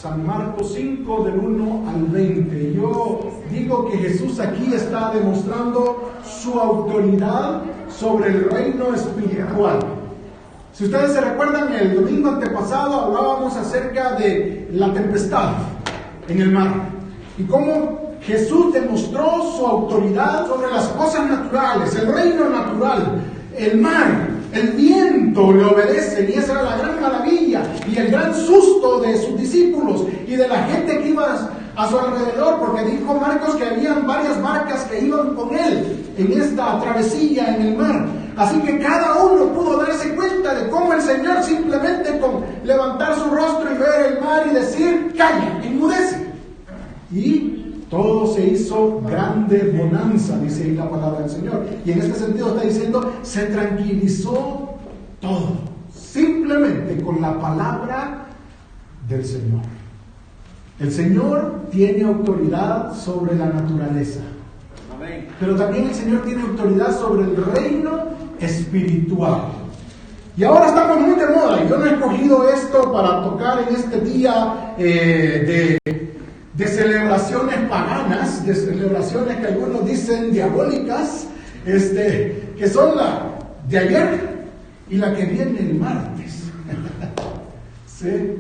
San Marcos 5, del 1 al 20. Yo digo que Jesús aquí está demostrando su autoridad sobre el reino espiritual. Si ustedes se recuerdan, el domingo antepasado hablábamos acerca de la tempestad en el mar y cómo Jesús demostró su autoridad sobre las cosas naturales, el reino natural, el mar, el viento le obedecen, y esa era la gran maravilla y el gran susto de sus discípulos y de la gente que iba a su alrededor, porque dijo Marcos que habían varias barcas que iban con él en esta travesía en el mar. Así que cada uno pudo darse cuenta de cómo el Señor simplemente con levantar su rostro y ver el mar y decir, calla, enmudece. Y todo se hizo grande bonanza, dice ahí la palabra del Señor. Y en este sentido está diciendo, se tranquilizó todo, simplemente con la palabra del Señor. El Señor tiene autoridad sobre la naturaleza. Amén. Pero también el Señor tiene autoridad sobre el reino espiritual. Y ahora estamos muy de moda, y yo no he escogido esto para tocar en este día de celebraciones paganas, de celebraciones que algunos dicen diabólicas, que son la de ayer y la que viene el martes. ¿Sí?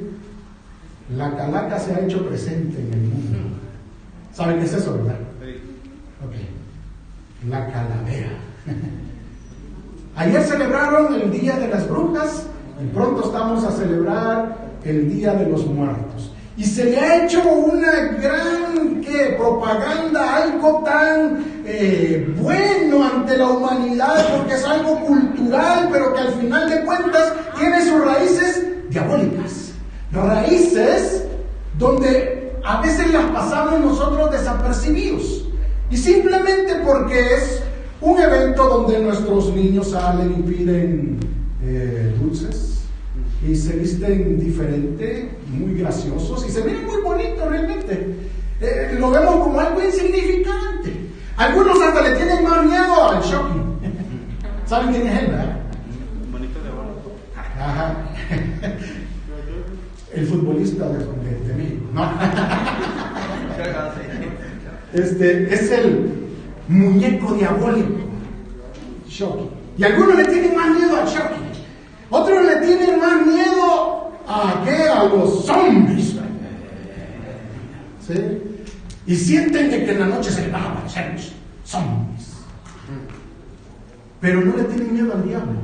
La calaca se ha hecho presente en el mundo. ¿Saben qué es eso, verdad? Ok. La calavera. Ayer celebraron el Día de las Brujas y pronto estamos a celebrar el Día de los Muertos. Y se le ha hecho una gran propaganda, algo tan bueno ante la humanidad, porque es algo cultural, pero que al final de cuentas tiene sus raíces diabólicas. Raíces donde a veces las pasamos nosotros desapercibidos. Y simplemente porque es un evento donde nuestros niños salen y piden dulces y se visten diferente, muy graciosos y se ven muy bonitos realmente. Lo vemos como algo insignificante. Algunos hasta le tienen más miedo al shopping. ¿Saben quién es él, verdad? Bonito de oro. Ajá. El futbolista de México, ¿no? Es el muñeco diabólico, Chucky. Y algunos le tienen más miedo a Chucky. Otros le tienen más miedo a los zombies. ¿Sí? Y sienten que en la noche se les van a aparecer los zombies. Pero no le tienen miedo al diablo.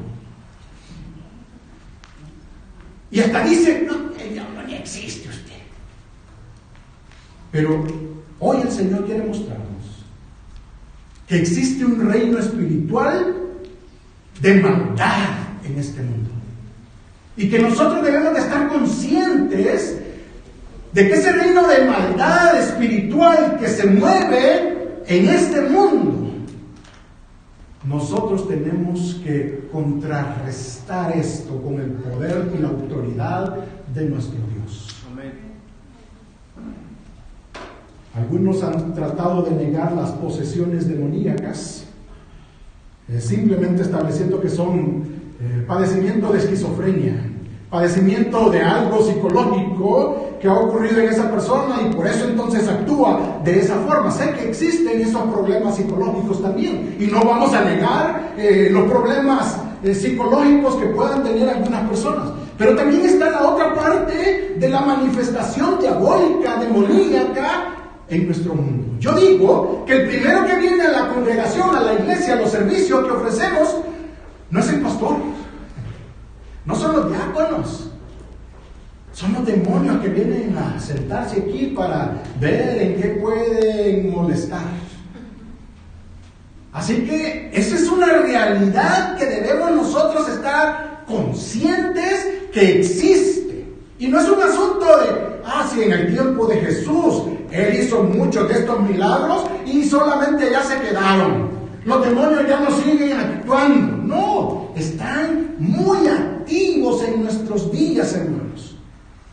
Y hasta dicen, no, el diablo ni existe usted. Pero hoy el Señor quiere mostrarnos que existe un reino espiritual de maldad en este mundo. Y que nosotros debemos de estar conscientes de que ese reino de maldad espiritual que se mueve en este mundo, nosotros tenemos que contrarrestar esto con el poder y la autoridad de nuestro Dios. Amén. Algunos han tratado de negar las posesiones demoníacas, simplemente estableciendo que son padecimiento de esquizofrenia, padecimiento de algo psicológico que ha ocurrido en esa persona y por eso entonces actúa de esa forma. Sé que existen esos problemas psicológicos también y no vamos a negar los problemas psicológicos que puedan tener algunas personas, pero también está la otra parte de la manifestación diabólica, demoníaca en nuestro mundo. Yo digo que el primero que viene a la congregación, a la iglesia, a los servicios que ofrecemos, no es el pastor, no son los diáconos, son los demonios que vienen a sentarse aquí para ver en qué pueden molestar. Así que esa es una realidad que debemos nosotros estar conscientes que existe. Y no es un asunto de, si en el tiempo de Jesús Él hizo muchos de estos milagros y solamente ya se quedaron. Los demonios ya no siguen actuando. No, están muy activos en nuestros días, hermanos.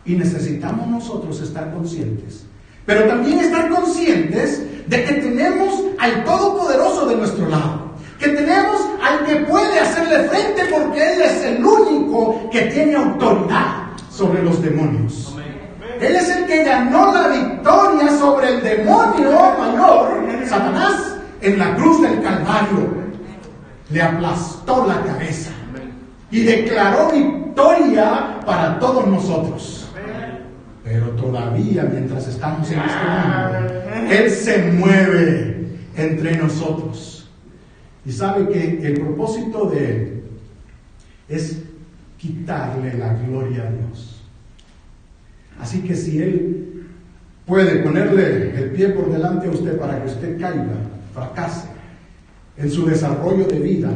Y necesitamos nosotros estar conscientes. Pero también estar conscientes de que tenemos al Todopoderoso de nuestro lado. Que tenemos al que puede hacerle frente porque Él es el único que tiene autoridad sobre los demonios. Él es el que ganó la victoria sobre el demonio mayor, Satanás, en la cruz del Calvario. Le aplastó la cabeza y declaró victoria para todos nosotros. Pero todavía, mientras estamos en este mundo, Él se mueve entre nosotros. Y sabe que el propósito de Él es quitarle la gloria a Dios. Así que si Él puede ponerle el pie por delante a usted para que usted caiga, fracase en su desarrollo de vida,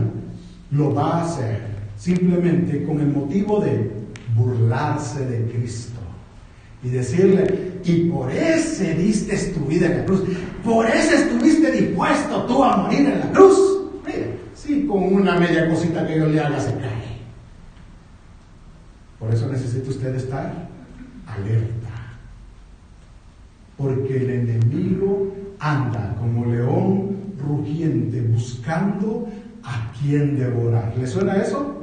lo va a hacer simplemente con el motivo de burlarse de Cristo y decirle: y por ese diste tu vida en la cruz, por ese estuviste dispuesto tú a morir en la cruz. Mire, sí, con una media cosita que yo le haga se cae. Por eso necesita usted estar alerta, porque el enemigo anda como león rugiente buscando a quien devorar. ¿Le suena eso?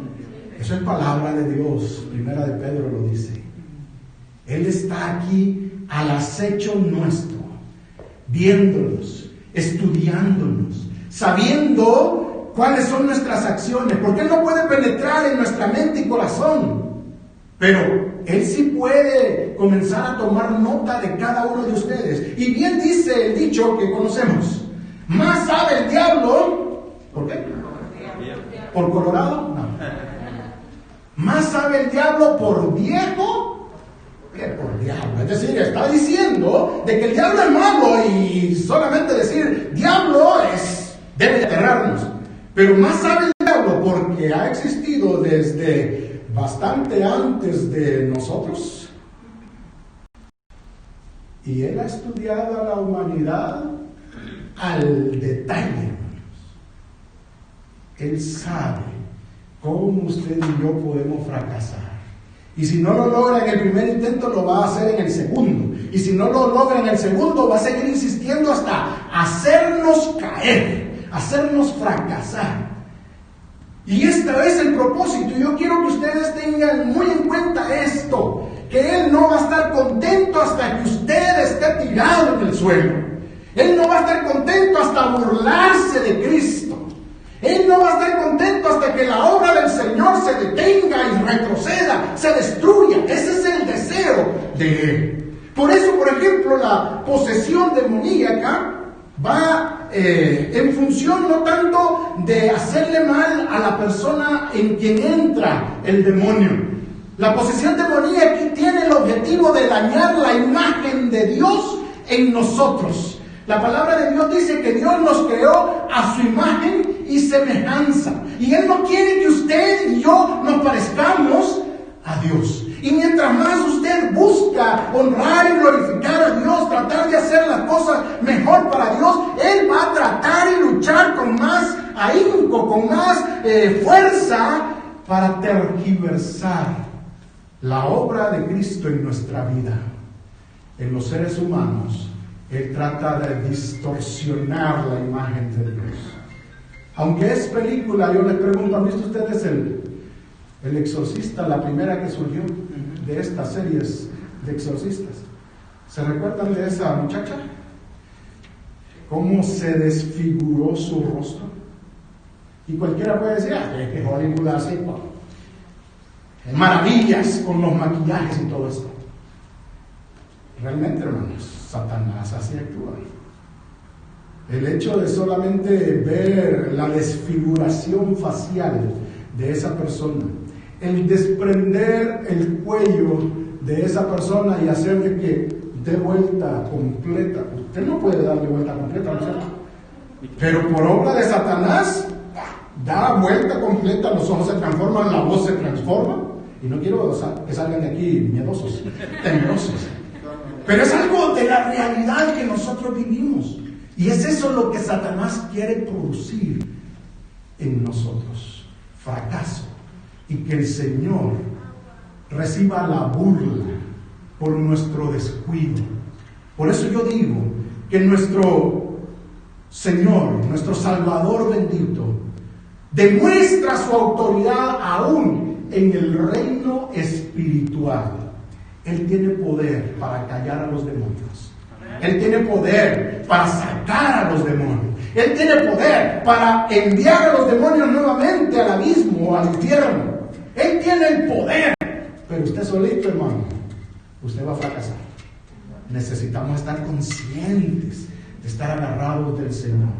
Eso es palabra de Dios. Primera de Pedro lo dice. Él está aquí al acecho nuestro, viéndonos, estudiándonos, sabiendo cuáles son nuestras acciones, porque Él no puede penetrar en nuestra mente y corazón, pero Él sí puede comenzar a tomar nota de cada uno de ustedes. Y bien dice el dicho que conocemos: más sabe el diablo, ¿por qué? ¿Por colorado? No. Más sabe el diablo por viejo que por diablo. Es decir, está diciendo de que el diablo es malo, y solamente decir diablo debe aterrarnos. Pero más sabe el diablo porque ha existido desde bastante antes de nosotros, y él ha estudiado a la humanidad al detalle. Él sabe cómo usted y yo podemos fracasar. Y si no lo logra en el primer intento, lo va a hacer en el segundo. Y si no lo logra en el segundo, va a seguir insistiendo hasta hacernos caer, hacernos fracasar. Y este es el propósito. Yo quiero que ustedes tengan muy en cuenta esto: que Él no va a estar contento hasta que usted esté tirado en el suelo. Él no va a estar contento hasta burlarse de Cristo. Él no va a estar contento hasta que la obra del Señor se detenga y retroceda, se destruya. Ese es el deseo de Él. Por eso, por ejemplo, la posesión demoníaca va en función no tanto de hacerle mal a la persona en quien entra el demonio. La posesión demoníaca tiene el objetivo de dañar la imagen de Dios en nosotros. La palabra de Dios dice que Dios nos creó a su imagen y semejanza, y Él no quiere que usted y yo nos parezcamos a Dios. Y mientras más usted busca honrar y glorificar a Dios, tratar de hacer las cosas mejor para Dios, Él va a tratar y luchar con más ahínco, con más fuerza, para tergiversar la obra de Cristo en nuestra vida. En los seres humanos, Él trata de distorsionar la imagen de Dios. Aunque es película, yo les pregunto: ¿han visto ustedes el Exorcista, la primera que surgió de estas series de exorcistas? ¿Se recuerdan de esa muchacha? ¿Cómo se desfiguró su rostro? Y cualquiera puede decir: es que Hollywood así, maravillas con los maquillajes y todo esto. Realmente, hermanos, Satanás así actúa. El hecho de solamente ver la desfiguración facial de esa persona, el desprender el cuello de esa persona y hacerle que dé vuelta completa. Usted no puede darle vuelta completa, ¿no es cierto? Pero por obra de Satanás, da vuelta completa, los ojos se transforman, la voz se transforma. Y no quiero que salgan de aquí miedosos, temerosos. Pero es algo de la realidad que nosotros vivimos. Y es eso lo que Satanás quiere producir en nosotros: fracaso. Y que el Señor reciba la burla por nuestro descuido. Por eso yo digo que nuestro Señor, nuestro Salvador bendito, demuestra su autoridad aún en el reino espiritual. Él tiene poder para callar a los demonios. Él tiene poder para sacar a los demonios. Él tiene poder para enviar a los demonios nuevamente al abismo o al infierno. Él tiene el poder. Pero usted solito, hermano, usted va a fracasar. Necesitamos estar conscientes de estar agarrados del Señor.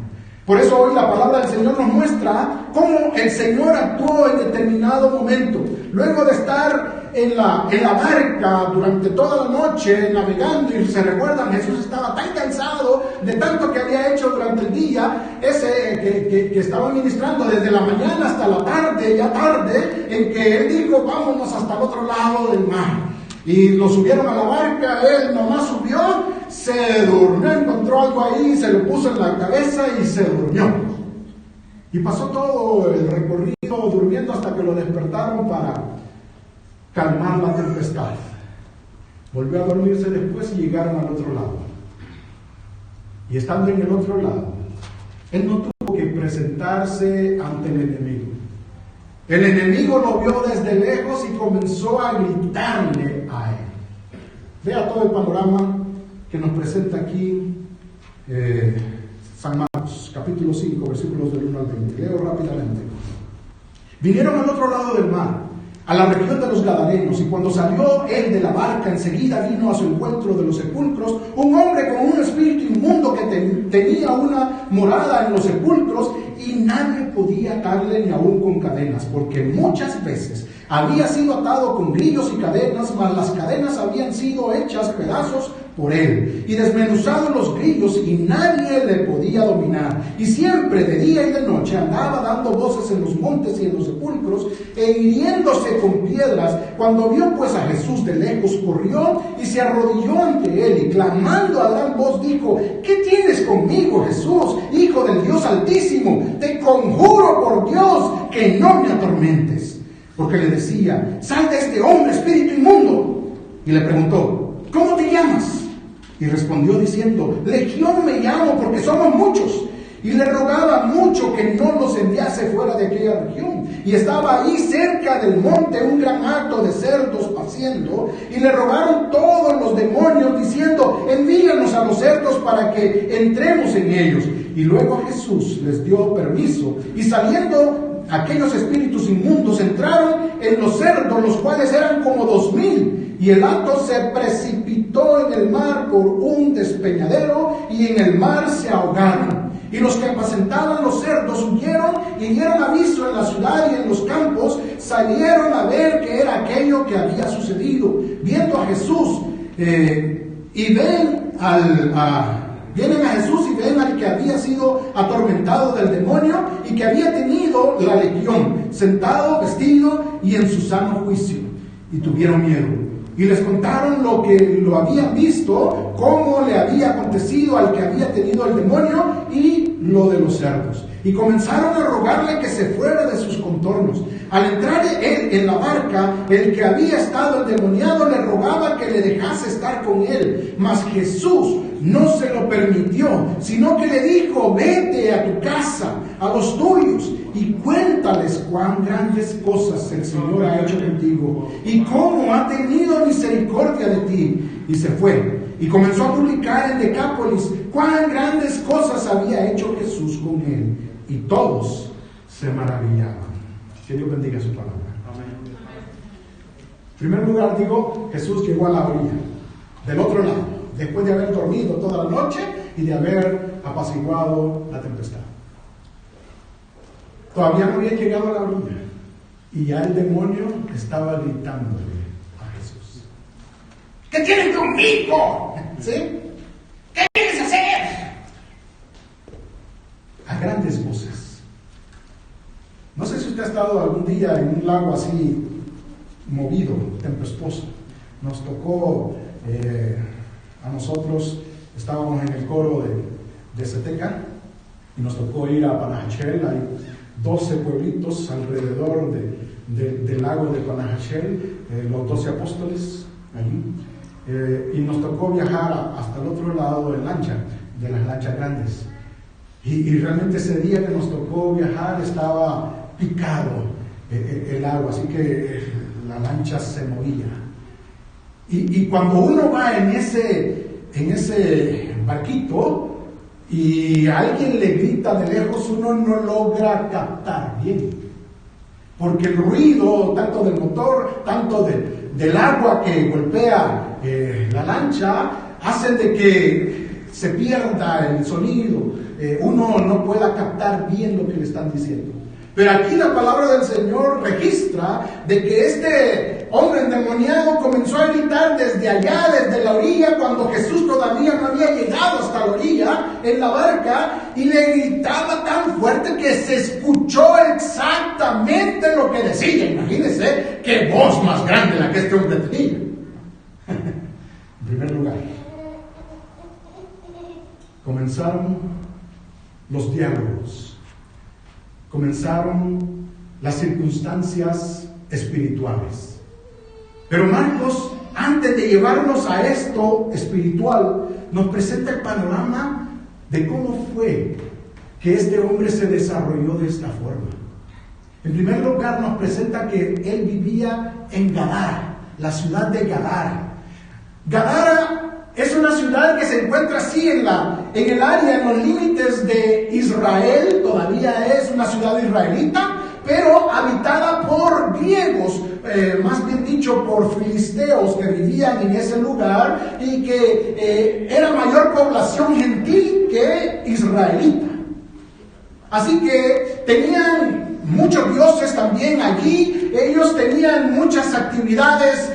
Por eso hoy la palabra del Señor nos muestra cómo el Señor actuó en determinado momento. Luego de estar en la barca durante toda la noche navegando, y se recuerdan, Jesús estaba tan cansado de tanto que había hecho durante el día, que estaba ministrando desde la mañana hasta la tarde, ya tarde, en que Él dijo, vámonos hasta el otro lado del mar. Y lo subieron a la barca, Él nomás subió, se durmió, encontró algo ahí, se lo puso en la cabeza y se durmió. Y pasó todo el recorrido durmiendo hasta que lo despertaron para calmar la tempestad. Volvió a dormirse después y llegaron al otro lado. Y estando en el otro lado, Él no tuvo que presentarse ante el enemigo. El enemigo lo vio desde lejos y comenzó a gritarle a él. Vea todo el panorama que nos presenta aquí San Marcos, capítulo 5, versículos del 1 al 20. Leo rápidamente. Vinieron al otro lado del mar, a la región de los Gadarenos, y cuando salió él de la barca, enseguida vino a su encuentro de los sepulcros un hombre con un espíritu inmundo que tenía una morada en los sepulcros, y nadie podía atarle ni aún con cadenas, porque muchas veces había sido atado con grillos y cadenas, mas las cadenas habían sido hechas pedazos por él, y desmenuzados los grillos, y nadie le podía dominar. Y siempre de día y de noche andaba dando voces en los montes y en los sepulcros, e hiriéndose con piedras. Cuando vio pues a Jesús de lejos, corrió y se arrodilló ante él, y clamando a gran voz dijo: ¿qué tienes conmigo, Jesús, Hijo del Dios Altísimo? Te conjuro por Dios que no me atormentes. Porque le decía: sal de este hombre, espíritu inmundo. Y le preguntó: ¿cómo te llamas? Y respondió diciendo: Legión me llamo, porque somos muchos. Y le rogaba mucho que no los enviase fuera de aquella región. Y estaba ahí cerca del monte un gran hato de cerdos paciendo, y le rogaron todos los demonios diciendo: envíanos a los cerdos para que entremos en ellos. Y luego Jesús les dio permiso, y saliendo aquellos espíritus inmundos entraron en los cerdos, los cuales eran como 2,000, y el hato se precipitó en el mar por un despeñadero, y en el mar se ahogaron. Y los que apacentaban los cerdos huyeron y dieron aviso en la ciudad y en los campos, salieron a ver qué era aquello que había sucedido. Viendo a Jesús, vienen a Jesús y ven al que había sido atormentado del demonio y que había tenido la legión, sentado, vestido y en su sano juicio. Y tuvieron miedo. Y les contaron lo que lo habían visto, cómo le había acontecido al que había tenido el demonio y lo de los cerdos. Y comenzaron a rogarle que se fuera de sus contornos. Al entrar él en la barca, el que había estado endemoniado le rogaba que le dejase estar con él. Mas Jesús no se lo permitió, sino que le dijo: vete a tu casa, a los tuyos, y cuéntales cuán grandes cosas el Señor ha hecho contigo, y cómo ha tenido misericordia de ti. Y se fue, y comenzó a publicar en Decápolis cuán grandes cosas había hecho Jesús con él, y todos se maravillaban. Que Dios bendiga su palabra. Amén. En primer lugar, digo, Jesús llegó a la orilla, del otro lado, después de haber dormido toda la noche y de haber apaciguado la tempestad. Todavía no había llegado a la orilla y ya el demonio estaba gritándole a Jesús: ¿qué tienes conmigo? ¿Sí? ¿Qué quieres hacer? A grandes voces. No sé si usted ha estado algún día en un lago así movido, tempestuoso. Nos tocó a nosotros, estábamos en el coro de Ceteca y nos tocó ir a Panajachel. Hay 12 pueblitos alrededor del lago de Panajachel, los 12 apóstoles allí, y nos tocó viajar hasta el otro lado en lancha, de las lanchas grandes, y realmente ese día que nos tocó viajar estaba picado el agua, así que la lancha se movía. Y cuando uno va en ese barquito y alguien le grita de lejos, uno no logra captar bien. Porque el ruido, tanto del motor, tanto del agua que golpea la lancha, hacen de que se pierda el sonido. Uno no pueda captar bien lo que le están diciendo. Pero aquí la palabra del Señor registra de que este hombre endemoniado comenzó a gritar desde allá, desde la orilla, cuando Jesús todavía no había llegado hasta la orilla en la barca, y le gritaba tan fuerte que se escuchó exactamente lo que decía. Imagínense qué voz más grande la que este hombre tenía. En primer lugar, comenzaron los diálogos. Comenzaron las circunstancias espirituales. Pero Marcos, antes de llevarnos a esto espiritual, nos presenta el panorama de cómo fue que este hombre se desarrolló de esta forma. En primer lugar, nos presenta que él vivía en Gadara, la ciudad de Gadara. Gadara es una ciudad que se encuentra así en el área, en los límites de Israel. Todavía es una ciudad israelita, pero habitada por griegos, más bien dicho por filisteos que vivían en ese lugar y que era mayor población gentil que israelita. Así que tenían muchos dioses también allí. Ellos tenían muchas actividades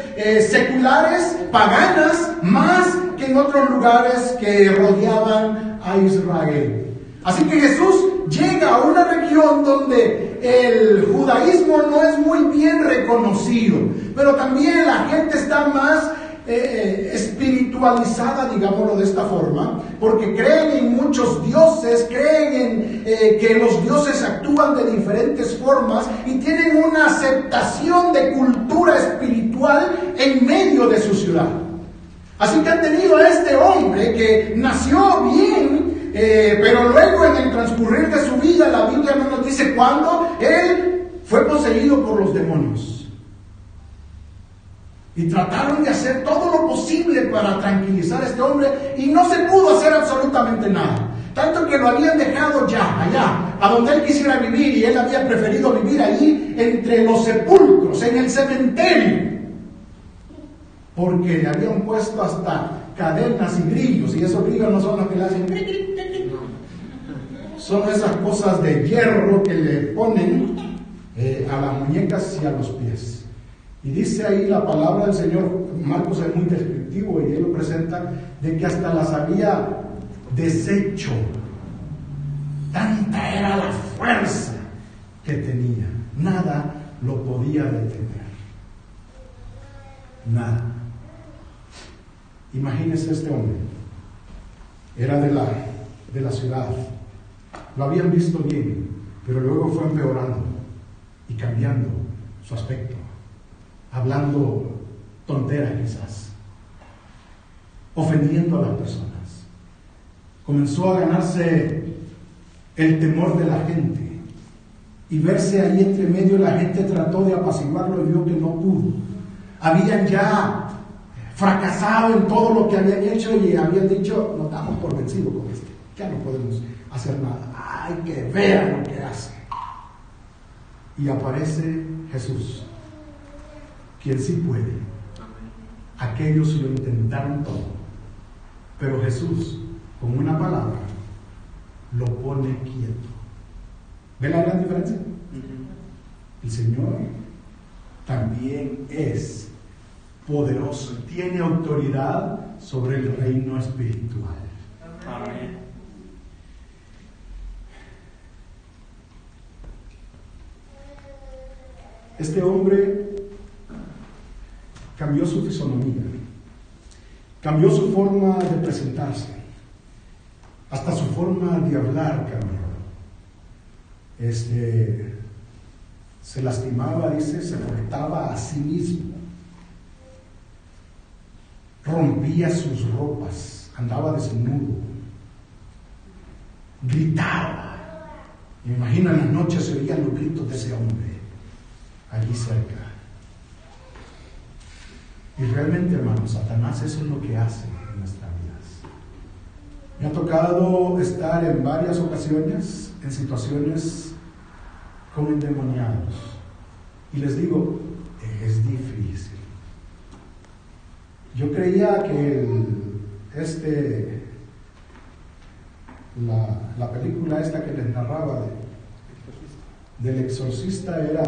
seculares, paganas, más que en otros lugares que rodeaban a Israel. Así que Jesús llega a una región donde el judaísmo no es muy bien reconocido, pero también la gente está más espiritualizada, digámoslo de esta forma, porque creen en muchos dioses, creen en que los dioses actúan de diferentes formas y tienen una aceptación de cultura espiritual en medio de su ciudad. Así que han tenido a este hombre que nació bien, pero luego en el transcurrir de su vida, la Biblia no nos dice cuándo, él fue poseído por los demonios. Y trataron de hacer todo lo posible para tranquilizar a este hombre y no se pudo hacer absolutamente nada. Tanto que lo habían dejado ya, allá, a donde él quisiera vivir, y él había preferido vivir allí entre los sepulcros, en el cementerio. Porque le habían puesto hasta cadenas y grillos, y esos grillos no son los que le hacen cric, cric, cric, cric. Son esas cosas de hierro que le ponen a las muñecas y a los pies. Y dice ahí la palabra del Señor, Marcos es muy descriptivo y él lo presenta, de que hasta las había deshecho. Tanta era la fuerza que tenía. Nada lo podía detener. Nada. Imagínese este hombre. Era de la ciudad. Lo habían visto bien, pero luego fue empeorando y cambiando su aspecto. Hablando tonteras quizás, ofendiendo a las personas. Comenzó a ganarse el temor de la gente y verse ahí entre medio. La gente trató de apaciguarlo y vio que no pudo. Habían ya fracasado en todo lo que habían hecho y habían dicho, nos damos por vencido con este, ya no podemos hacer nada. Hay que ver lo que hace. Y aparece Jesús, quien sí puede. Aquellos lo intentaron todo, pero Jesús, con una palabra, lo pone quieto. ¿Ve la gran diferencia? El Señor también es poderoso, tiene autoridad sobre el reino espiritual. Amén. Este hombre cambió su fisonomía, cambió su forma de presentarse, hasta su forma de hablar cambió. Se lastimaba, dice, se cortaba a sí mismo, rompía sus ropas, andaba desnudo, gritaba. Me imagino en las noches se oían los gritos de ese hombre allí cerca. Y realmente, hermanos, Satanás eso es lo que hace en nuestras vidas. Me ha tocado estar en varias ocasiones en situaciones con endemoniados. Y les digo, es difícil. Yo creía que la película esta que les narraba del exorcista era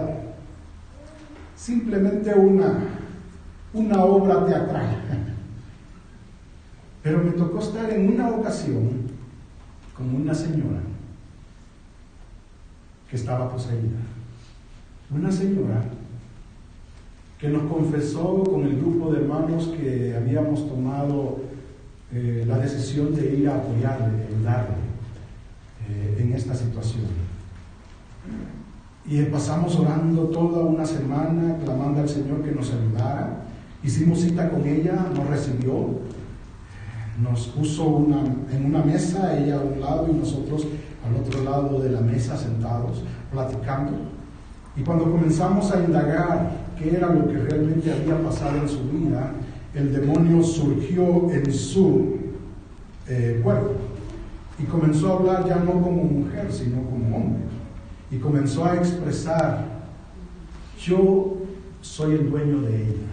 simplemente una obra teatral. Pero me tocó estar en una ocasión con una señora que estaba poseída. Una señora que nos confesó con el grupo de hermanos que habíamos tomado la decisión de ir a apoyarle, ayudarle en esta situación. Y pasamos orando toda una semana, clamando al Señor que nos ayudara. Hicimos cita con ella, nos recibió, nos puso en una mesa, ella a un lado y nosotros al otro lado de la mesa sentados, platicando. Y cuando comenzamos a indagar qué era lo que realmente había pasado en su vida, el demonio surgió en su cuerpo y comenzó a hablar ya no como mujer, sino como hombre. Y comenzó a expresar: yo soy el dueño de ella.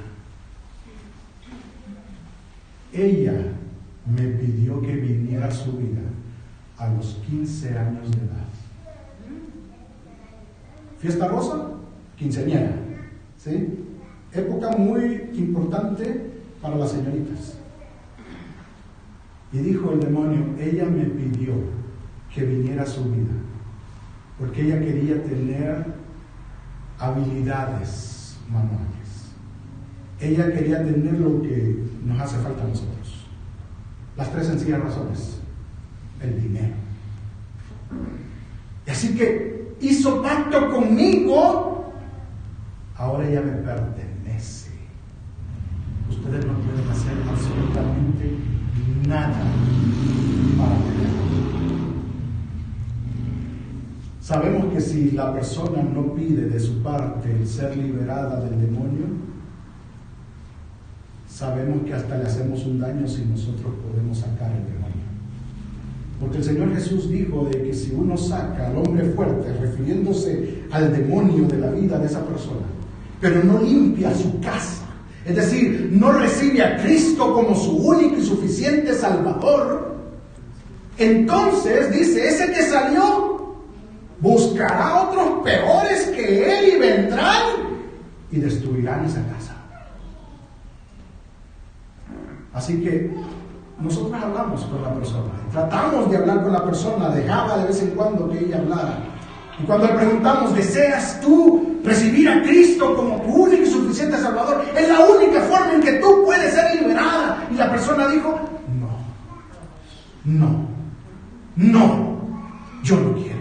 Ella me pidió que viniera a su vida a los 15 años de edad. Fiesta rosa, quinceañera, ¿sí? Época muy importante para las señoritas. Y dijo el demonio: ella me pidió que viniera a su vida porque ella quería tener habilidades manuales. Ella quería tener lo que nos hace falta a nosotros. Las tres sencillas razones: el dinero. Y así que hizo pacto conmigo, ahora ella me pertenece. Ustedes no pueden hacer absolutamente nada para tenerlo. Sabemos que si la persona no pide de su parte el ser liberada del demonio, sabemos que hasta le hacemos un daño si nosotros podemos sacar el demonio. Porque el Señor Jesús dijo de que si uno saca al hombre fuerte, refiriéndose al demonio de la vida de esa persona, pero no limpia su casa, es decir, no recibe a Cristo como su único y suficiente Salvador, entonces dice, ese que salió buscará otros peores que él y vendrán y destruirán esa casa. Así que nosotros hablamos con la persona, tratamos de hablar con la persona, dejaba de vez en cuando que ella hablara. Y cuando le preguntamos, ¿deseas tú recibir a Cristo como tu único y suficiente Salvador? Es la única forma en que tú puedes ser liberada. Y la persona dijo, no, yo no quiero.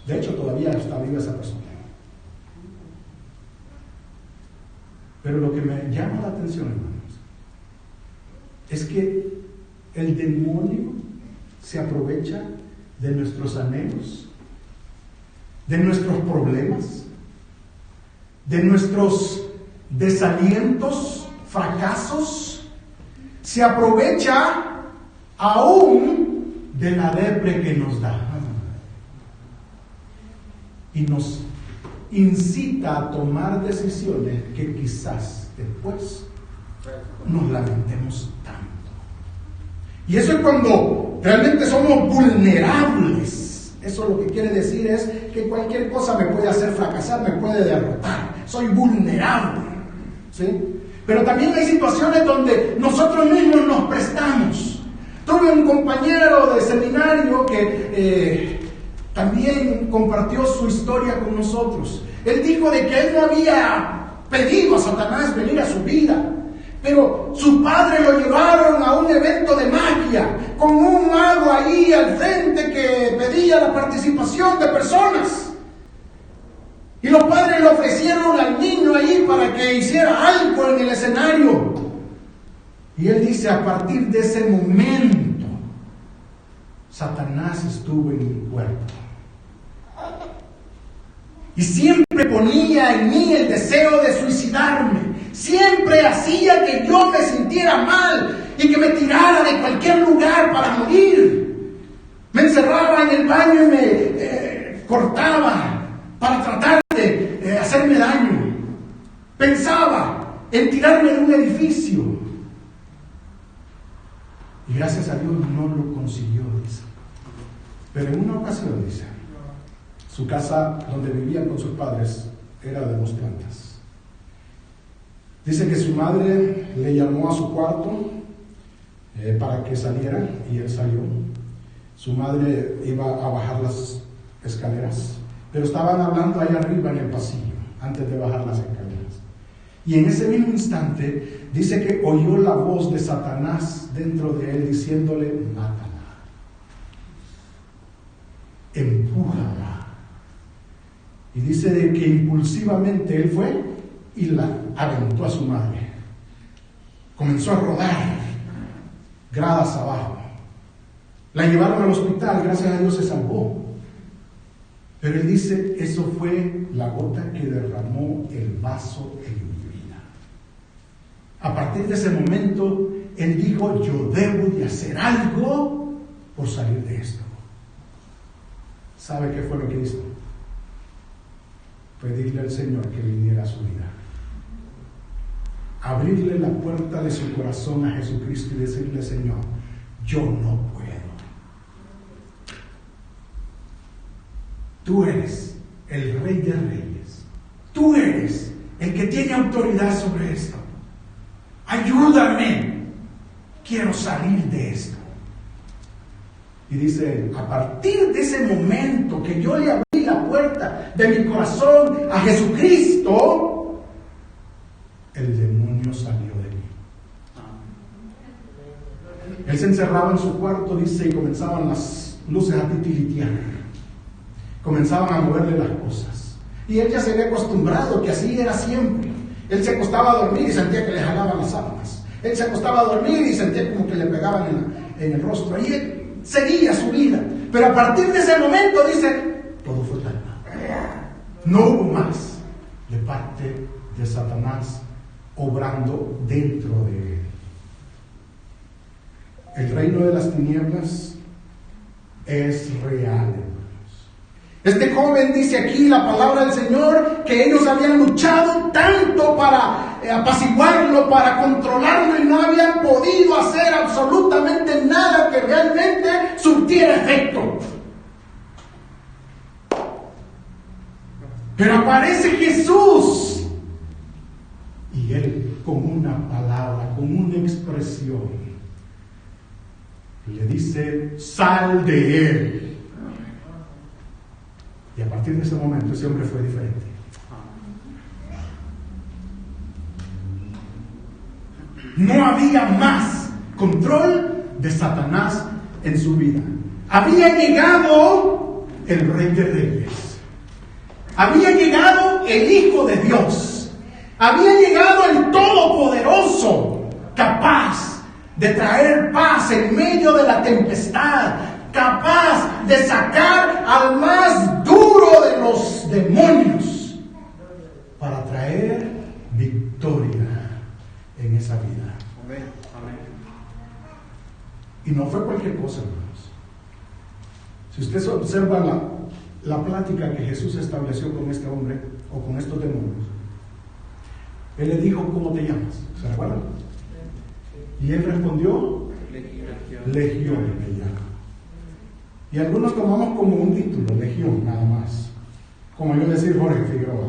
De hecho, todavía está viva esa persona. Pero lo que me llama la atención, hermanos, es que el demonio se aprovecha de nuestros anhelos, de nuestros problemas, de nuestros desalientos, fracasos. Se aprovecha aún de la depre que nos da y nos incita a tomar decisiones que quizás después nos lamentemos tanto. Y eso es cuando realmente somos vulnerables. Eso lo que quiere decir es que cualquier cosa me puede hacer fracasar, me puede derrotar. Soy vulnerable, ¿sí? Pero también hay situaciones donde nosotros mismos nos prestamos. Tuve un compañero de seminario que también compartió su historia con nosotros. Él dijo de que él no había pedido a Satanás venir a su vida, pero su padre lo llevaron a un evento de magia con un mago ahí al frente que pedía la participación de personas. Y los padres le ofrecieron al niño ahí para que hiciera algo en el escenario. Y él dice, a partir de ese momento, Satanás estuvo en mi cuerpo. Y siempre ponía en mí el deseo de suicidarme. siempre hacía que yo me sintiera mal y que me tirara de cualquier lugar para morir. Me encerraba en el baño y me cortaba para tratar de hacerme daño. Pensaba en tirarme de un edificio. Y gracias a Dios no lo consiguió, dice. Pero en una ocasión, dice, su casa donde vivían con sus padres era de 2 plantas. Dice que su madre le llamó a su cuarto para que saliera y él salió. Su madre iba a bajar las escaleras, pero estaban hablando allá arriba en el pasillo antes de bajar las escaleras. Y en ese mismo instante dice que oyó la voz de Satanás dentro de él diciéndole: mátala, empújala. Y dice de que impulsivamente él fue y la aventó a su madre. Comenzó a rodar gradas abajo. La llevaron al hospital, gracias a Dios se salvó. Pero él dice, eso fue la gota que derramó el vaso en mi vida. A partir de ese momento, él dijo, yo debo de hacer algo por salir de esto. ¿Sabe qué fue lo que hizo? Pedirle al Señor que viniera a su vida. Abrirle la puerta de su corazón a Jesucristo y decirle, Señor, yo no puedo. Tú eres el Rey de Reyes. Tú eres el que tiene autoridad sobre esto. Ayúdame. Quiero salir de esto. Y dice, a partir de ese momento que yo le abrí la puerta de mi corazón a Jesucristo, el demonio salió de mí. Él se encerraba en su cuarto, dice, y comenzaban las luces a titilitear. Comenzaban a moverle las cosas. Y él ya se había acostumbrado que así era siempre. Él se acostaba a dormir y sentía que le jalaban las sábanas. Él se acostaba a dormir y sentía como que le pegaban en el rostro. Y él seguía su vida. Pero a partir de ese momento, dice, todo fue calma. No hubo más de parte de Satanás obrando dentro de él. El reino de las tinieblas es real, hermanos. Este joven dice aquí la palabra del Señor que ellos habían luchado tanto para apaciguarlo, para controlarlo, y no habían podido hacer absolutamente nada que realmente surtiera efecto. Pero aparece Jesús y él con una palabra, con una expresión, le dice, sal de él. Y a partir de ese momento ese hombre fue diferente. No había más control de Satanás en su vida. Había llegado el Rey de Reyes. Había llegado el Hijo de Dios. Había llegado el Todopoderoso, capaz de traer paz en medio de la tempestad, capaz de sacar al más duro de los demonios para traer victoria en esa vida. Amén. Y no fue cualquier cosa, hermanos. Si usted observa la plática que Jesús estableció con este hombre o con estos demonios, él le dijo, ¿cómo te llamas? ¿Se recuerdan? Y él respondió, Legión me llama. Y algunos tomamos como un título, Legión, nada más. Como yo decir Jorge Figueroa.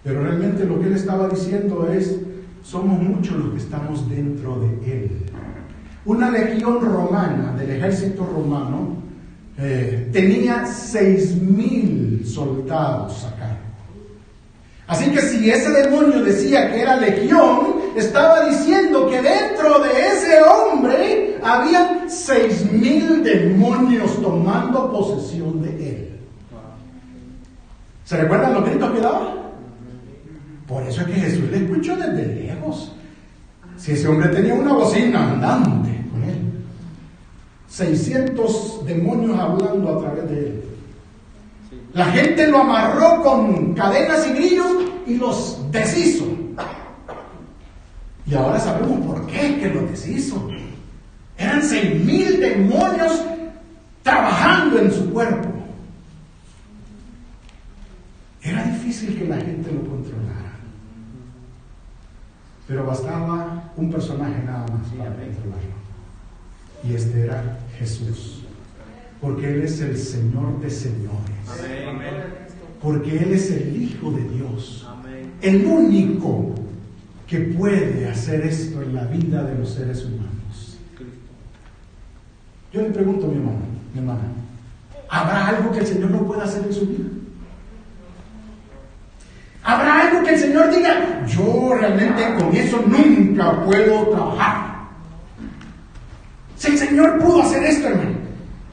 Pero realmente lo que él estaba diciendo es, somos muchos los que estamos dentro de él. Una legión romana, del ejército romano, tenía 6,000 soldados a cargo. Así que si ese demonio decía que era legión, estaba diciendo que dentro de ese hombre habían 6,000 demonios tomando posesión de él. ¿Se recuerdan los gritos que daba? Por eso es que Jesús le escuchó desde lejos. Si ese hombre tenía una bocina andante con él, 600 demonios hablando a través de él. La gente lo amarró con cadenas y grillos y los deshizo. Y ahora sabemos por qué que lo deshizo. Eran 6,000 demonios trabajando en su cuerpo. Era difícil que la gente lo controlara. Pero bastaba un personaje nada más para controlarlo. Y este era Jesús. Porque Él es el Señor de señores. Porque Él es el Hijo de Dios. El único que puede hacer esto en la vida de los seres humanos. Yo le pregunto a mi hermano, mi hermana, ¿habrá algo que el Señor no pueda hacer en su vida? ¿Habrá algo que el Señor diga, yo realmente con eso nunca puedo trabajar? Si el Señor pudo hacer esto, hermano,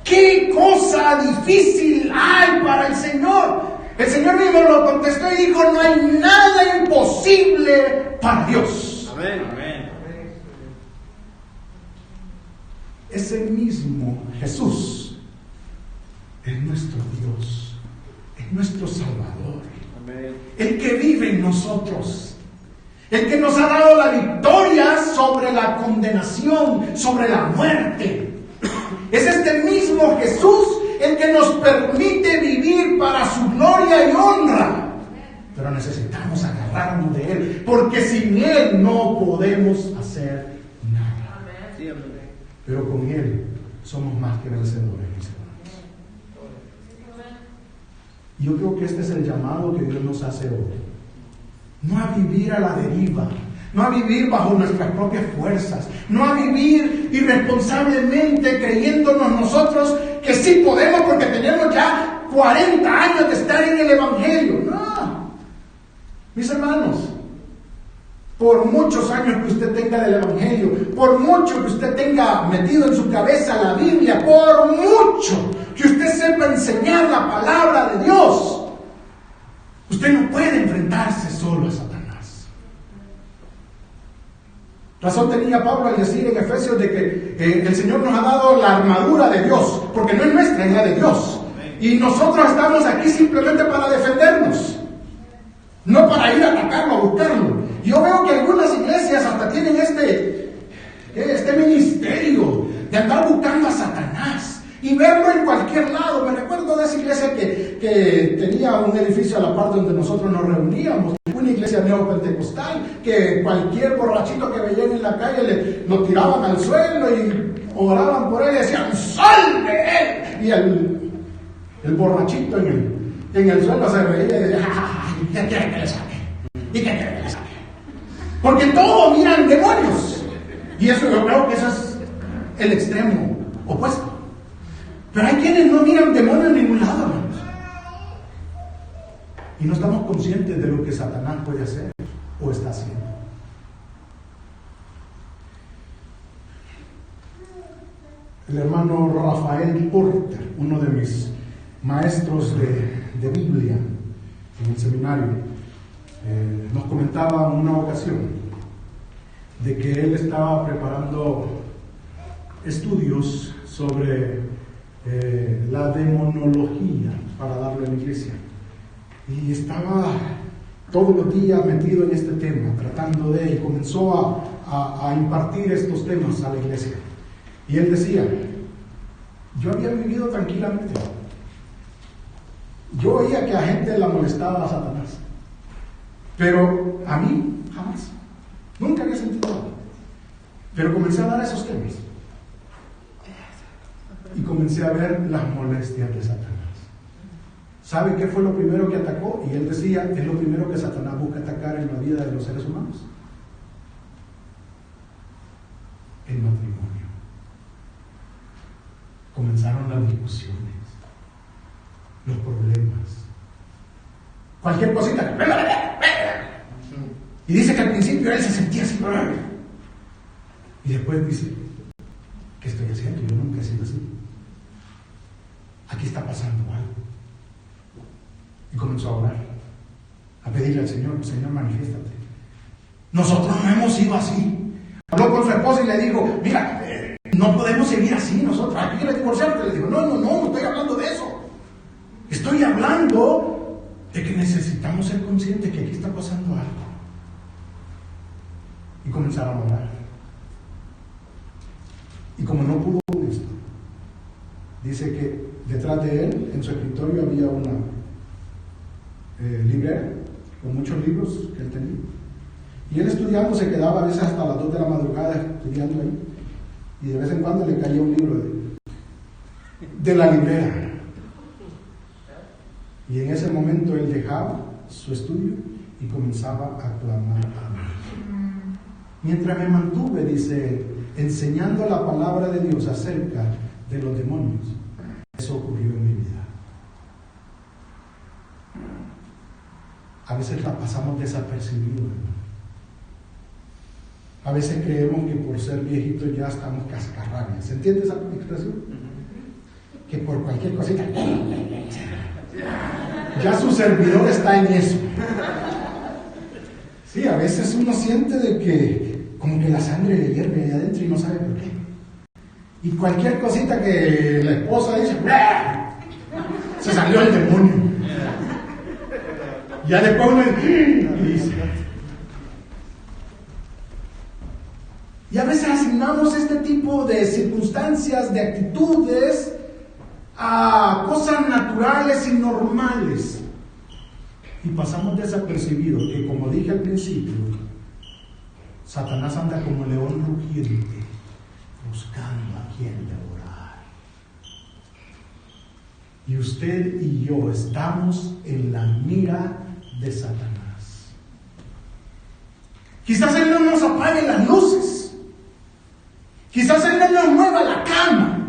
¿qué cosa difícil hay para el Señor? El Señor mismo lo contestó y dijo, no hay nada imposible para Dios. Amén, amén. Ese mismo Jesús es nuestro Dios, es nuestro Salvador, Amén. el que vive en nosotros, el que nos ha dado la victoria sobre la condenación, sobre la muerte. Es este mismo Jesús el que nos permite vivir para su gloria y honra. Pero necesitamos agarrarnos de Él, porque sin Él no podemos hacer nada. Sí, amén. Pero con Él somos más que vencedores, mis hermanos. Y yo creo que este es el llamado que Dios nos hace hoy. No a vivir a la deriva, no a vivir bajo nuestras propias fuerzas, no a vivir irresponsablemente creyéndonos nosotros que sí podemos porque tenemos ya 40 años de estar en el Evangelio. No, mis hermanos, por muchos años que usted tenga del Evangelio, por mucho que usted tenga metido en su cabeza la Biblia, por mucho que usted sepa enseñar la palabra de Dios, usted no puede enfrentarse solo a Satanás. Razón tenía Pablo al decir en Efesios de que el Señor nos ha dado la armadura de Dios, porque no es nuestra, es la de Dios. Y nosotros estamos aquí simplemente para defendernos, no para ir a atacarlo, a buscarlo. Yo veo que algunas iglesias hasta tienen este ministerio de andar buscando a Satanás y verlo en cualquier lado. Me recuerdo de esa iglesia que tenía un edificio a la parte donde nosotros nos reuníamos, una iglesia neopentecostal, que cualquier borrachito que veían en la calle lo tiraban al suelo y oraban por él y decían, ¡salve él! Y el borrachito en el suelo se reía y decía, ¡ay, qué quiere que le saque! ¿Y qué quiere que le saque? Porque todos miran demonios. Y eso yo creo que eso es el extremo opuesto. Pero hay quienes no miran demonios en ningún lado, hermanos. Y no estamos conscientes de lo que Satanás puede hacer o está haciendo. El hermano Rafael Porter, uno de mis maestros de Biblia en el seminario, nos comentaba en una ocasión de que él estaba preparando estudios sobre la demonología para darlo en la iglesia, y estaba todos los días metido en este tema, tratando de, y comenzó a impartir estos temas a la iglesia. Y él decía, yo había vivido tranquilamente, yo oía que a gente la molestaba a Satanás, pero a mí jamás, nunca había sentido nada. Pero comencé a dar esos temas y comencé a ver las molestias de Satanás. ¿Sabe qué fue lo primero que atacó? Y él decía, es lo primero que Satanás busca atacar en la vida de los seres humanos: el matrimonio. Comenzaron las discusiones, los problemas, cualquier cosita. Y dice que al principio él se sentía así, y después dice, ¿qué estoy haciendo? Yo nunca he sido así. Aquí está pasando algo. Y comenzó a orar, a pedirle al Señor, Señor, manifiéstate. Nosotros no hemos sido así. Habló con su esposa y le dijo, mira, no podemos seguir así nosotros. ¿Aquí quieres divorciarte? Le digo, no estoy hablando de eso. Estoy hablando de que necesitamos ser conscientes que aquí está pasando algo. y comenzaron a orar. Y como no pudo con esto, dice que detrás de él, en su escritorio, había una librera con muchos libros que él tenía. Y él estudiando se quedaba a veces hasta las 2 de la madrugada estudiando ahí. Y de vez en cuando le caía un libro de la librera. Y en ese momento él dejaba su estudio y comenzaba a clamar a Dios. Mientras me mantuve, dice él, enseñando la palabra de Dios acerca de los demonios, eso ocurrió en mi vida. A veces la pasamos desapercibidos, hermano. A veces creemos que por ser viejitos ya estamos cascarrabias. ¿Se entiende esa expresión? Que por cualquier cosita ya su servidor está en eso. Sí, a veces uno siente de que como que la sangre le hierve ahí adentro y no sabe por qué. Y cualquier cosita que la esposa dice, ¡bleh! Se salió el demonio. Ya después uno dice. Y a veces asignamos este tipo de circunstancias, de actitudes, a cosas naturales y normales. Y pasamos desapercibidos que, como dije al principio, Satanás anda como león rugiente, buscando a quien devorar. Y usted y yo estamos en la mira de Satanás. Quizás él no nos apague las luces. Quizás él no nos mueva la cama.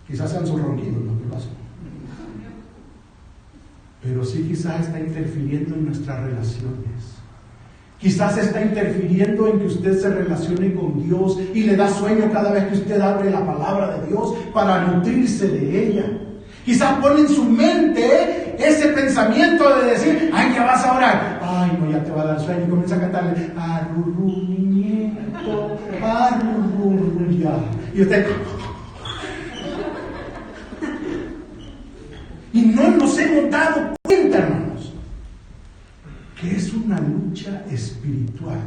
Quizás sean sus ronquidos lo que pasa. Pero sí quizás está interfiriendo en nuestras relaciones. Quizás está interfiriendo en que usted se relacione con Dios y le da sueño cada vez que usted abre la palabra de Dios para nutrirse de ella. Quizás pone en su mente ese pensamiento de decir, ay, ya vas a orar. Ay, no, ya te va a dar sueño. Y comienza a cantarle, arrurú, mi nieto, arrurú, ya. Y usted... Y no nos hemos dado cuenta, hermanos, que es una lucha espiritual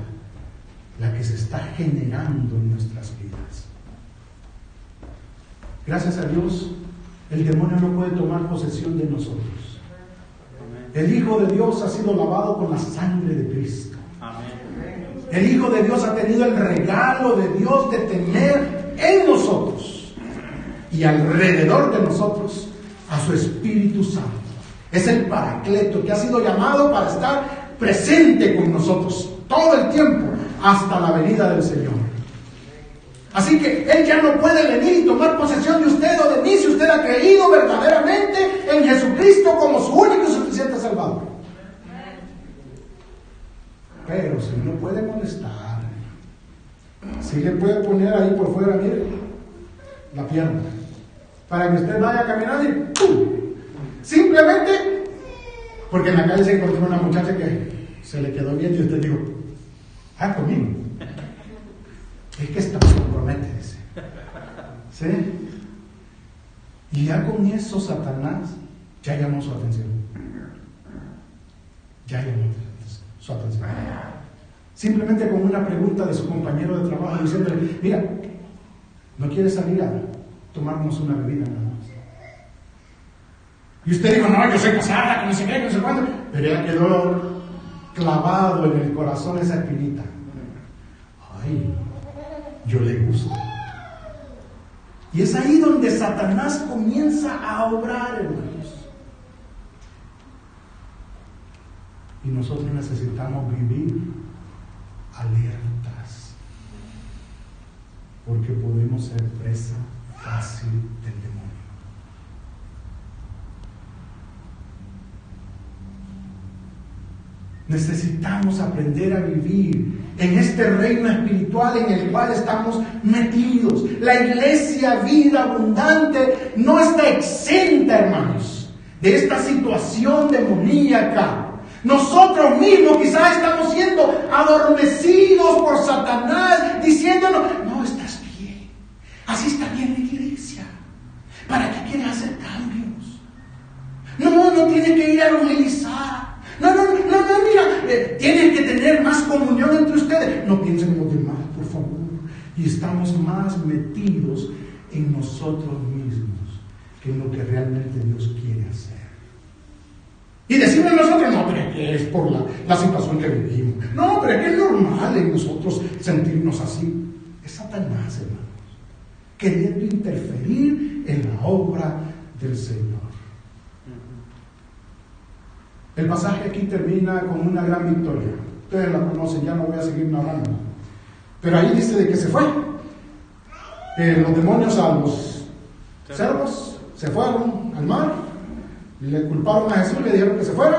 la que se está generando en nuestras vidas. Gracias a Dios, el demonio no puede tomar posesión de nosotros. El Hijo de Dios ha sido lavado con la sangre de Cristo. El Hijo de Dios ha tenido el regalo de Dios de tener en nosotros y alrededor de nosotros a su Espíritu Santo. Es el Paracleto que ha sido llamado para estar presente con nosotros todo el tiempo hasta la venida del Señor. Así que Él ya no puede venir y tomar posesión de usted o de mí si usted ha creído verdaderamente en Jesucristo como su único y suficiente Salvador. Pero si no puede molestar, si le puede poner ahí por fuera, mire, la pierna, para que usted vaya caminando y ¡pum! Simplemente porque en la calle se encontró una muchacha que se le quedó viendo y usted dijo, conmigo. Es que esta me compromete, dice. ¿Sí? Y ya con eso Satanás ya llamó su atención. Ya llamó su atención. Simplemente con una pregunta de su compañero de trabajo diciéndole, mira, ¿no quieres salir a tomarnos una bebida nada más? Y usted dijo, no, yo soy casada, que no sé qué, no sé cuándo. Pero ya quedó clavado en el corazón esa espinita. Ay, yo le gusto. Y es ahí donde Satanás comienza a obrar, hermanos. Y nosotros necesitamos vivir alertas, porque podemos ser presa fácil del demonio. Necesitamos aprender a vivir en este reino espiritual en el cual estamos metidos. La iglesia Vida Abundante no está exenta, hermanos, de esta situación demoníaca. Nosotros mismos quizás estamos siendo adormecidos por Satanás, diciéndonos, no, estás bien, así está bien la iglesia, ¿para qué quieres hacer cambios? No tienes que ir a evangelizar. No, mira, tienes que tener más comunión hermano entre ustedes. No piensen en los demás, por favor. Y estamos más metidos en nosotros mismos que en lo que realmente Dios quiere hacer. Y decimos nosotros, no, pero es que es por la situación que vivimos. No, pero es que es normal en nosotros sentirnos así. Es Satanás, hermanos, queriendo interferir en la obra del Señor. El pasaje aquí termina con una gran victoria. Ustedes la conocen, ya no voy a seguir narrando. Pero ahí dice de que se fue. Los demonios a los cerdos se fueron al mar. Le culparon a Jesús, le dijeron que se fuera.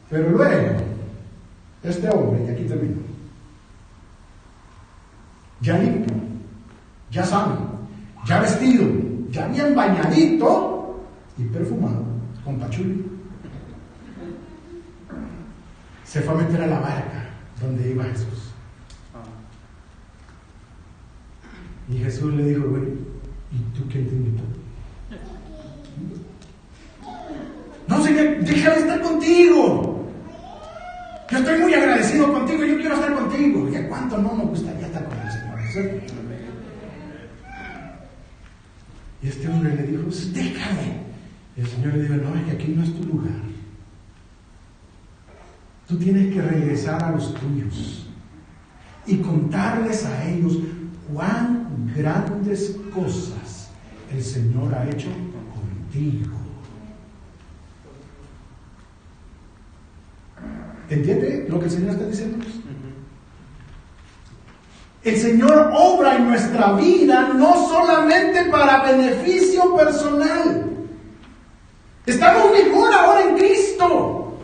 Pero luego, este hombre, y aquí termino, ya limpio, ya sano, ya vestido, ya bien bañadito y perfumado, con pachuli, se fue a meter a la barca donde iba Jesús. Y Jesús le dijo, bueno, ¿y tú quién te invitó? No, Señor, déjame estar contigo. Yo estoy muy agradecido contigo, yo quiero estar contigo. ¿Y a cuánto no nos gustaría estar con el Señor? ¿Sí? Y este hombre le dijo, déjame. Y el Señor le dijo, no, es que aquí no es tu lugar. Tú tienes que regresar a los tuyos y contarles a ellos cuán grandes cosas el Señor ha hecho contigo. ¿Entiende lo que el Señor está diciendo? El Señor obra en nuestra vida no solamente para beneficio personal. Estamos mejor ahora en Cristo.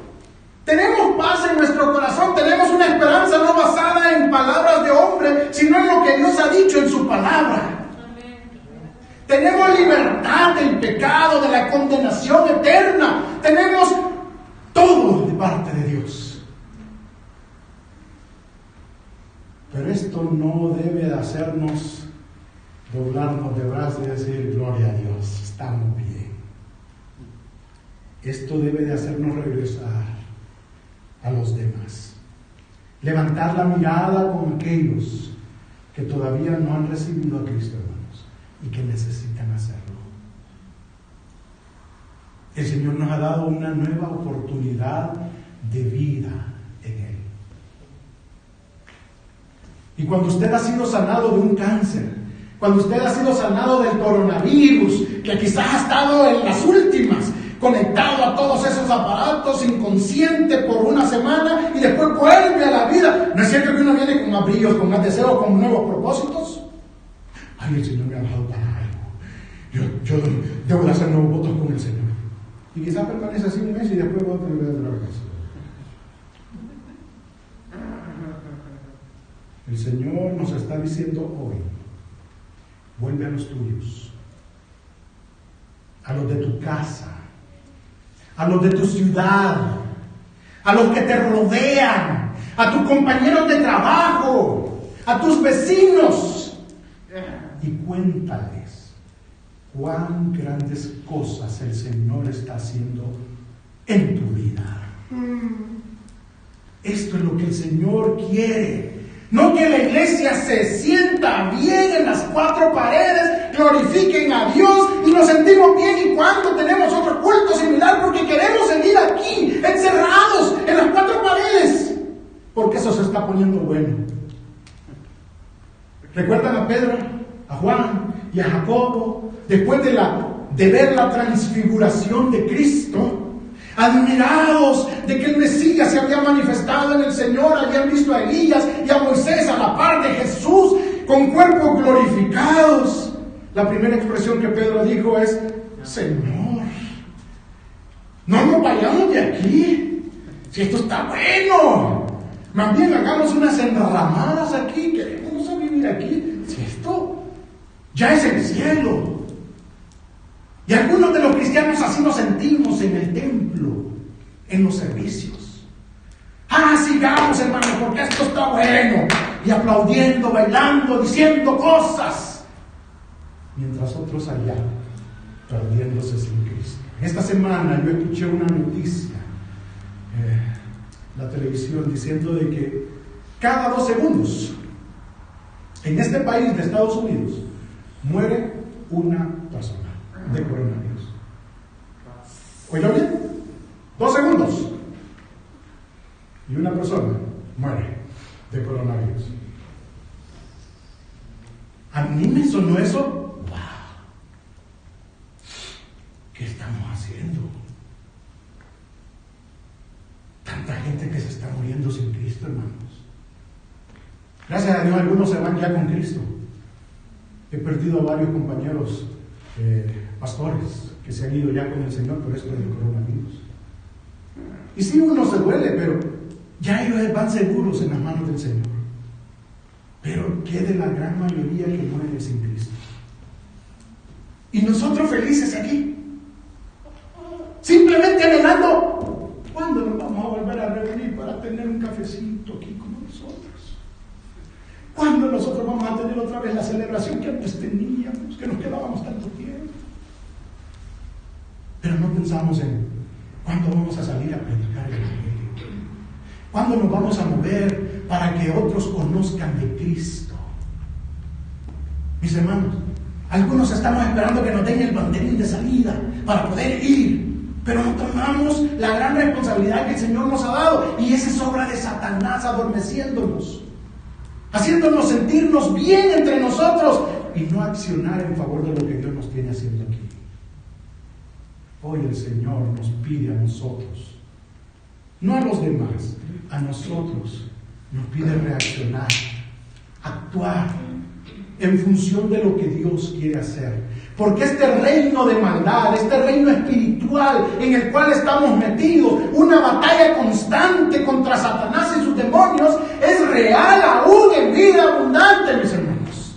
Tenemos paz en nuestro corazón, tenemos una esperanza no basada en palabras de hombre, sino en lo que Dios ha dicho en su palabra. Tenemos libertad del pecado, de la condenación eterna. Tenemos todo de parte de Dios. Pero esto no debe de hacernos doblarnos de brazos y decir, gloria a Dios, estamos bien. Esto debe de hacernos regresar a los demás. Levantar la mirada con aquellos que todavía no han recibido a Cristo, hermanos, y que necesitan hacerlo. El Señor nos ha dado una nueva oportunidad de vida en Él. Y cuando usted ha sido sanado de un cáncer, cuando usted ha sido sanado del coronavirus, que quizás ha estado en las últimas, conectado a todos esos aparatos, inconsciente por una semana y después vuelve a la vida, ¿no es cierto que uno viene con más brillos, con más deseos, con nuevos propósitos? Ay, el Señor me ha bajado para algo. Yo debo de hacer nuevos votos con el Señor. Y quizás permanece así un mes y después va a tener otra vez. El Señor nos está diciendo hoy, vuelve a los tuyos, a los de tu casa, a los de tu ciudad, a los que te rodean, a tus compañeros de trabajo, a tus vecinos, y cuéntales cuán grandes cosas el Señor está haciendo en tu vida. Esto es lo que el Señor quiere. No que la iglesia se sienta bien en las cuatro paredes, glorifiquen a Dios y nos sentimos bien y cuando tenemos otro culto similar porque queremos seguir aquí, encerrados en las cuatro paredes, porque eso se está poniendo bueno. ¿Recuerdan a Pedro, a Juan y a Jacobo después de ver la transfiguración de Cristo? Admirados de que el Mesías se había manifestado en el Señor, habían visto a Elías y a Moisés a la par de Jesús con cuerpos glorificados. La primera expresión que Pedro dijo es: Señor, no nos vayamos de aquí, si esto está bueno, más bien hagamos unas enramadas aquí, queremos vivir aquí, si esto ya es el cielo. Y algunos de los cristianos así nos sentimos en el templo, en los servicios. Sigamos, hermanos, porque esto está bueno. Y aplaudiendo, bailando, diciendo cosas. Mientras otros allá, perdiéndose sin Cristo. Esta semana yo escuché una noticia, la televisión, diciendo de que Cada 2 segundos, en este país de Estados Unidos, muere una persona de coronavirus. ¿Oílo bien? 2 segundos. Y una persona muere de coronavirus. A mí me sonó eso. ¡Wow! ¿Qué estamos haciendo? Tanta gente que se está muriendo sin Cristo, hermanos. Gracias a Dios, algunos se van ya con Cristo. He perdido a varios compañeros pastores que se han ido ya con el Señor por esto del coronavirus. Y sí, uno se duele, pero ya ellos van seguros en las manos del Señor. Pero ¿qué de la gran mayoría que muere sin Cristo? Y nosotros felices aquí, simplemente anhelando, ¿cuándo nos vamos a volver a reunir para tener un cafecito aquí con nosotros? ¿Cuándo nosotros vamos a tener otra vez la celebración que antes teníamos, que nos quedábamos tanto tiempo? Pero no pensamos en cuándo vamos a salir a predicar el Evangelio. ¿Cuándo nos vamos a mover para que otros conozcan de Cristo? Mis hermanos, algunos estamos esperando que nos den el banderín de salida para poder ir, pero no tomamos la gran responsabilidad que el Señor nos ha dado, y esa es obra de Satanás adormeciéndonos, haciéndonos sentirnos bien entre nosotros y no accionar en favor de lo que Dios nos tiene haciendo aquí. Hoy el Señor nos pide a nosotros, no a los demás, a nosotros nos pide reaccionar, actuar en función de lo que Dios quiere hacer. Porque este reino de maldad, este reino espiritual en el cual estamos metidos, una batalla constante contra Satanás y sus demonios, es real aún en vida abundante, mis hermanos.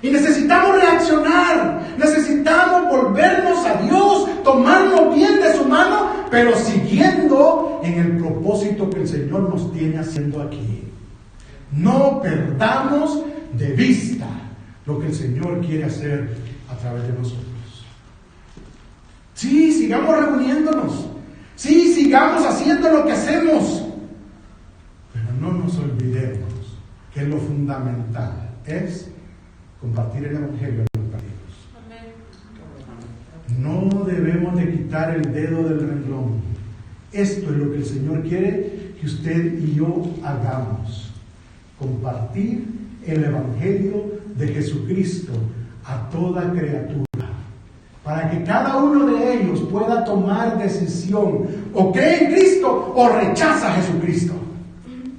Y necesitamos reaccionar, necesitamos volvernos a Dios, tomarnos bien de su mano, pero siguiendo en el propósito que el Señor nos tiene haciendo aquí. No perdamos de vista lo que el Señor quiere hacer a través de nosotros. Sí, sigamos reuniéndonos. Sí, sigamos haciendo lo que hacemos. Pero no nos olvidemos que lo fundamental es compartir el Evangelio a los perdidos. No debemos de quitar el dedo del renglón. Esto es lo que el Señor quiere que usted y yo hagamos. Compartir el Evangelio de Jesucristo a toda criatura, para que cada uno de ellos pueda tomar decisión: o cree en Cristo o rechaza a Jesucristo.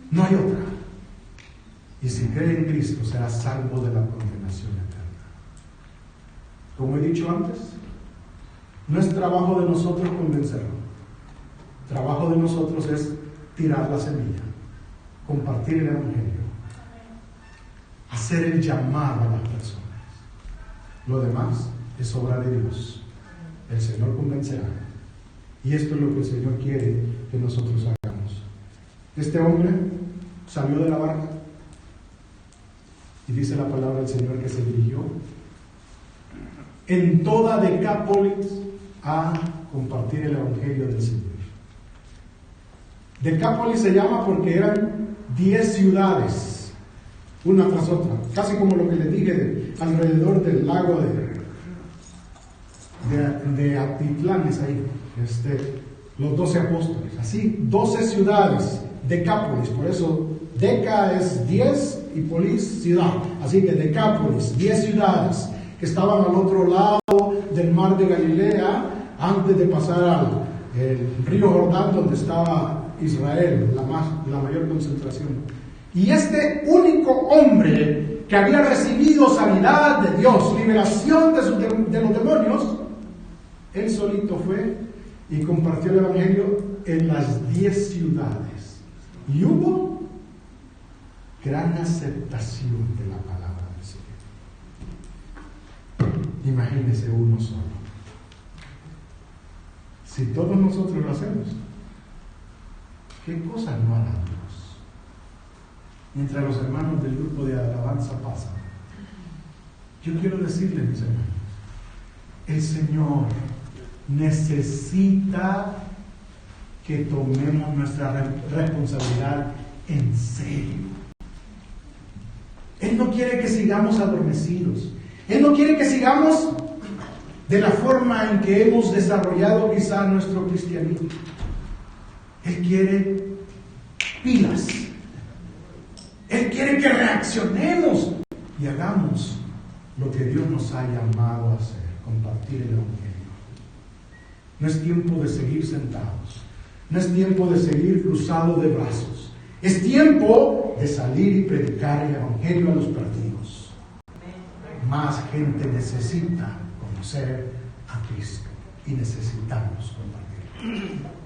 No hay otra. Y si cree en Cristo, será salvo de la condenación eterna. Como he dicho antes, no es trabajo de nosotros convencerlo. Trabajo de nosotros es tirar la semilla, compartir el Evangelio, hacer el llamado a las personas. Lo demás es obra de Dios. El Señor convencerá. Y esto es lo que el Señor quiere que nosotros hagamos. Este hombre salió de la barca y dice la palabra del Señor que se dirigió en toda Decápolis a compartir el Evangelio del Señor. Decápolis se llama porque eran 10 ciudades, una tras otra, casi como lo que les dije alrededor del lago de Atitlán, es ahí, los 12 apóstoles, así, 12 ciudades, Decápolis, por eso Deca es 10 y polis, ciudad, así que Decápolis, 10 ciudades que estaban al otro lado del mar de Galilea, antes de pasar al río Jordán, donde estaba Israel, la mayor concentración. Y este único hombre que había recibido sanidad de Dios, liberación de los demonios, él solito fue y compartió el Evangelio en las 10 ciudades. Y hubo gran aceptación de la palabra del Señor. Imagínese uno solo. Si todos nosotros lo hacemos, ¿qué cosas no hará Dios? Mientras los hermanos del grupo de alabanza pasan, yo quiero decirles, mis hermanos, el Señor necesita que tomemos nuestra responsabilidad en serio. Él no quiere que sigamos adormecidos. Él no quiere que sigamos de la forma en que hemos desarrollado quizá nuestro cristianismo. Él quiere pilas. Él quiere que reaccionemos y hagamos lo que Dios nos ha llamado a hacer, compartir el Evangelio. No es tiempo de seguir sentados. No es tiempo de seguir cruzados de brazos. Es tiempo de salir y predicar el Evangelio a los perdidos. Más gente necesita conocer a Cristo y necesitamos compartirlo.